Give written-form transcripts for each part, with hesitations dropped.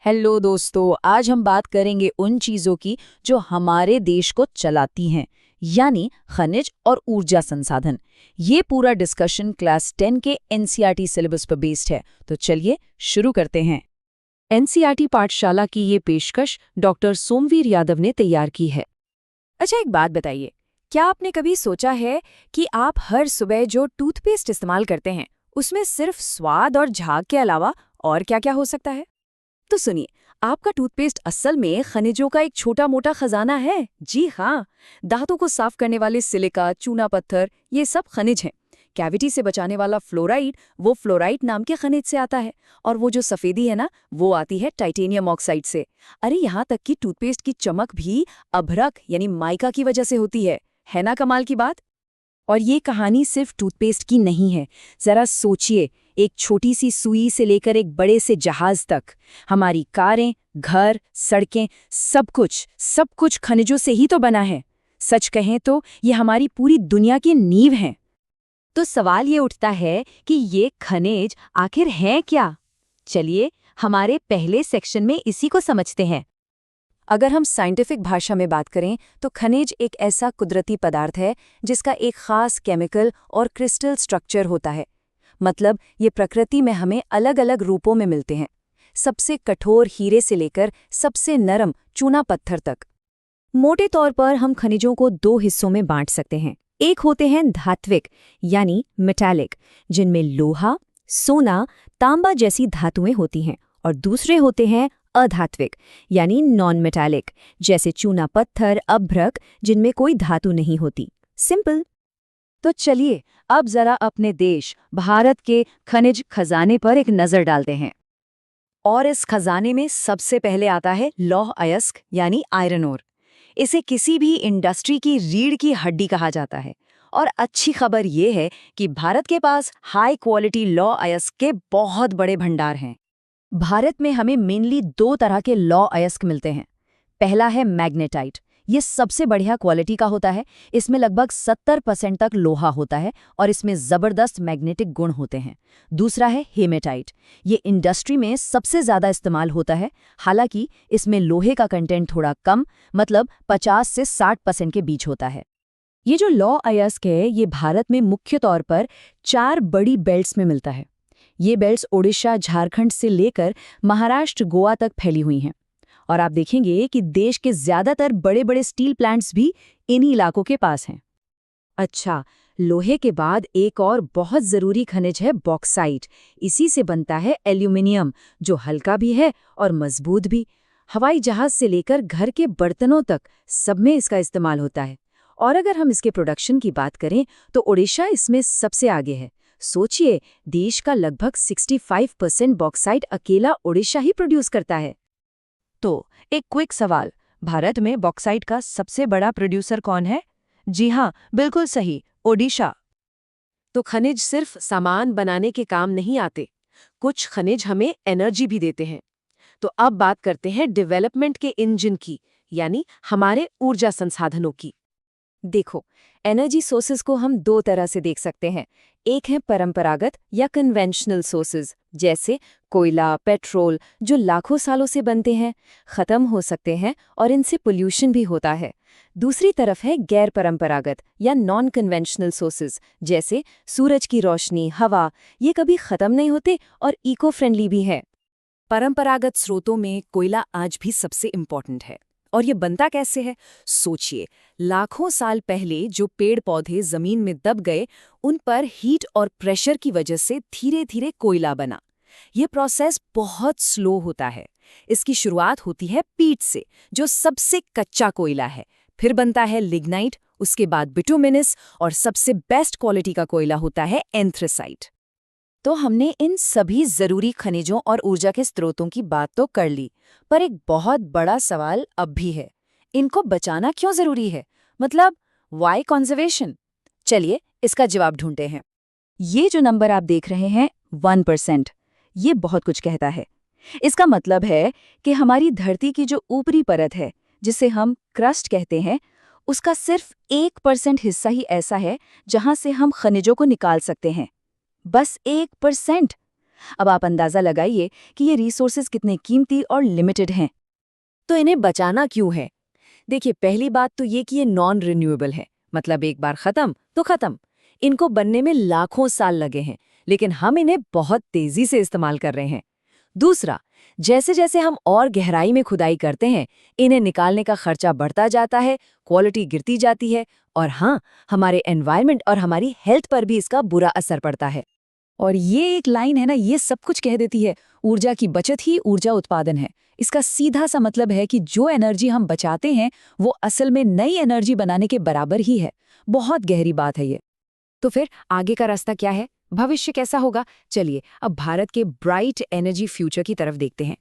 Hello दोस्तों, आज हम बात करेंगे उन चीज़ों की जो हमारे देश को चलाती हैं, यानी खनिज और ऊर्जा संसाधन। ये पूरा डिस्कशन क्लास 10 के एनसीईआरटी सिलेबस पर बेस्ड है, तो चलिए शुरू करते हैं। एनसीईआरटी पाठशाला की ये पेशकश डॉक्टर सोमवीर यादव ने तैयार की है। अच्छा, एक बात बताइए, क्या आपने कभी सोचा है कि आप हर सुबह जो टूथपेस्ट इस्तेमाल करते हैं उसमें सिर्फ स्वाद और झाग के अलावा और क्या-क्या हो सकता है? तो सुनिए, आपका टूथपेस्ट असल में खनिजों का एक छोटा मोटा खजाना है। जी हाँ, दांतों को साफ करने वाले सिलिका, चूना पत्थर, ये सब खनिज हैं। कैविटी से बचाने वाला फ्लोराइड, वो फ्लोराइड नाम के खनिज से आता है। और वो जो सफेदी है ना, वो आती है टाइटेनियम ऑक्साइड से। अरे यहाँ तक कि टूथपेस्ट की चमक भी अभ्रक यानी माइका की वजह से होती है ना कमाल की बात? और ये कहानी सिर्फ टूथपेस्ट की नहीं है। जरा सोचिए, एक छोटी सी सुई से लेकर एक बड़े से जहाज तक, हमारी कारें, घर, सड़कें, सब कुछ खनिजों से ही तो बना है। सच कहें तो ये हमारी पूरी दुनिया की नींव हैं। तो सवाल ये उठता है कि ये खनिज आखिर हैं क्या? चलिए हमारे पहले सेक्शन में इसी को समझते हैं। अगर हम साइंटिफिक भाषा में बात करें तो खनिज एक ऐसा कुदरती पदार्थ है जिसका एक खास केमिकल और क्रिस्टल स्ट्रक्चर होता है। मतलब ये प्रकृति में हमें अलग अलग रूपों में मिलते हैं, सबसे कठोर हीरे से लेकर सबसे नरम चूना पत्थर तक। मोटे तौर पर हम खनिजों को दो हिस्सों में बांट सकते हैं। एक होते हैं धात्विक यानी मेटालिक, जिनमें लोहा, सोना, तांबा जैसी धातुएं होती हैं, और दूसरे होते हैं अधात्विक यानी नॉन मेटालिक, जैसे चूना पत्थर, अभ्रक, जिनमें कोई धातु नहीं होती। सिंपल। तो चलिए अब जरा अपने देश भारत के खनिज खजाने पर एक नजर डालते हैं। और इस खजाने में सबसे पहले आता है लौह अयस्क यानी आयरन ओर। इसे किसी भी इंडस्ट्री की रीढ़ की हड्डी कहा जाता है। और अच्छी खबर ये है कि भारत के पास हाई क्वालिटी लौह अयस्क के बहुत बड़े भंडार हैं। भारत में हमें मेनली दो तरह के लौह अयस्क मिलते हैं। पहला है मैग्नेटाइट। ये सबसे बढ़िया क्वालिटी का होता है। इसमें लगभग 70% तक लोहा होता है और इसमें जबरदस्त मैग्नेटिक गुण होते हैं। दूसरा है हेमेटाइट। ये इंडस्ट्री में सबसे ज्यादा इस्तेमाल होता है, हालांकि इसमें लोहे का कंटेंट थोड़ा कम, मतलब 50 से 60% के बीच होता है। ये जो लौह अयस्क है, ये भारत में मुख्य तौर पर 4 बड़ी बेल्ट्स में मिलता है। ये बेल्ट्स ओडिशा, झारखंड से लेकर महाराष्ट्र, गोवा तक फैली हुई हैं। और आप देखेंगे कि देश के ज्यादातर बड़े बड़े स्टील प्लांट्स भी इन्हीं इलाकों के पास हैं। अच्छा, लोहे के बाद एक और बहुत जरूरी खनिज है बॉक्साइट। इसी से बनता है एल्यूमिनियम, जो हल्का भी है और मजबूत भी। हवाई जहाज से लेकर घर के बर्तनों तक सब में इसका इस्तेमाल होता है। और अगर हम इसके प्रोडक्शन की बात करें तो ओडिशा इसमें सबसे आगे है। सोचिए, देश का लगभग 65% बॉक्साइट अकेला ओडिशा ही प्रोड्यूस करता है। तो एक क्विक सवाल, भारत में बॉक्साइट का सबसे बड़ा प्रोड्यूसर कौन है? जी हाँ, बिल्कुल सही, ओडिशा। तो खनिज सिर्फ सामान बनाने के काम नहीं आते, कुछ खनिज हमें एनर्जी भी देते हैं। तो अब बात करते हैं डेवलपमेंट के इंजन की, यानी हमारे ऊर्जा संसाधनों की। देखो, एनर्जी सोर्सेज को हम दो तरह से देख सकते हैं। एक है परंपरागत या कन्वेंशनल सोर्सेज, जैसे कोयला, पेट्रोल, जो लाखों सालों से बनते हैं, खत्म हो सकते हैं और इनसे पोल्यूशन भी होता है। दूसरी तरफ है गैर परंपरागत या नॉन कन्वेंशनल सोर्सेज, जैसे सूरज की रोशनी, हवा, ये कभी खत्म नहीं होते और इको फ्रेंडली भी है। परंपरागत स्रोतों में कोयला आज भी सबसे इम्पोर्टेंट है। और ये बनता कैसे है? सोचिए, लाखों साल पहले जो पेड़ पौधे जमीन में दब गए, उन पर हीट और प्रेशर की वजह से धीरे धीरे कोयला बना। ये प्रोसेस बहुत स्लो होता है। इसकी शुरुआत होती है पीट से, जो सबसे कच्चा कोयला है। फिर बनता है लिग्नाइट, उसके बाद बिटुमिनस, और सबसे बेस्ट क्वालिटी का कोयला होता है एंथ्रेसाइट। तो हमने इन सभी जरूरी खनिजों और ऊर्जा के स्रोतों की बात तो कर ली, पर एक बहुत बड़ा सवाल अब भी है, इनको बचाना क्यों जरूरी है? मतलब वाई कंजर्वेशन? चलिए इसका जवाब ढूंढते हैं। ये जो नंबर आप देख रहे हैं 1%, ये बहुत कुछ कहता है। इसका मतलब है कि हमारी धरती की जो ऊपरी परत है, जिसे हम क्रस्ट कहते हैं, उसका सिर्फ 1% हिस्सा ही ऐसा है जहां से हम खनिजों को निकाल सकते हैं। बस 1%। अब आप अंदाजा लगाइए कि ये रिसोर्सेज कितने कीमती और लिमिटेड हैं। तो इन्हें बचाना क्यों है? देखिए, पहली बात तो ये कि ये नॉन रिन्यूएबल है, मतलब एक बार खत्म तो खत्म। इनको बनने में लाखों साल लगे हैं, लेकिन हम इन्हें बहुत तेजी से इस्तेमाल कर रहे हैं। दूसरा, जैसे जैसे हम और गहराई में खुदाई करते हैं, इन्हें निकालने का खर्चा बढ़ता जाता है, क्वालिटी गिरती जाती है, और हाँ, हमारे एनवायरनमेंट और हमारी हेल्थ पर भी इसका बुरा असर पड़ता है। और ये एक लाइन है ना, ये सब कुछ कह देती है, ऊर्जा की बचत ही ऊर्जा उत्पादन है। इसका सीधा सा मतलब है कि जो एनर्जी हम बचाते हैं वो असल में नई एनर्जी बनाने के बराबर ही है। बहुत गहरी बात है ये। तो फिर आगे का रास्ता क्या है? भविष्य कैसा होगा? चलिए अब भारत के ब्राइट एनर्जी फ्यूचर की तरफ देखते हैं।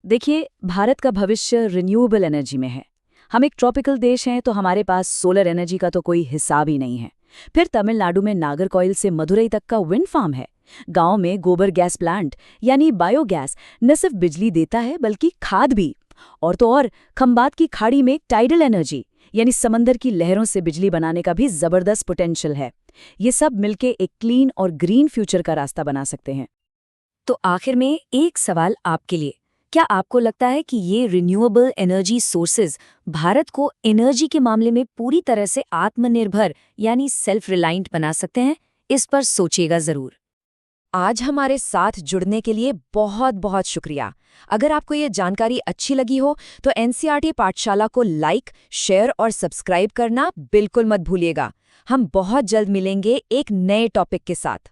देखिए, भारत का भविष्य रिन्यूएबल एनर्जी में है। हम एक ट्रॉपिकल देश हैं, तो हमारे पास सोलर एनर्जी का तो कोई हिसाब ही नहीं है। फिर तमिलनाडु में नागरकोइल से मदुरई तक का विंड फार्म है। गांव में गोबर गैस प्लांट यानी बायोगैस न सिर्फ बिजली देता है बल्कि खाद भी। और तो और, खंबात की खाड़ी में टाइडल एनर्जी यानी समंदर की लहरों से बिजली बनाने का भी जबरदस्त पोटेंशियल है। ये सब मिलके एक क्लीन और ग्रीन फ्यूचर का रास्ता बना सकते हैं। तो आखिर में एक सवाल आपके लिए, क्या आपको लगता है कि ये रिन्यूएबल एनर्जी सोर्सेज भारत को एनर्जी के मामले में पूरी तरह से आत्मनिर्भर यानी सेल्फ रिलायंट बना सकते हैं? इस पर सोचिएगा जरूर। आज हमारे साथ जुड़ने के लिए बहुत बहुत शुक्रिया। अगर आपको ये जानकारी अच्छी लगी हो तो एनसीईआरटी पाठशाला को लाइक, शेयर और सब्सक्राइब करना बिल्कुल मत भूलिएगा। हम बहुत जल्द मिलेंगे एक नए टॉपिक के साथ।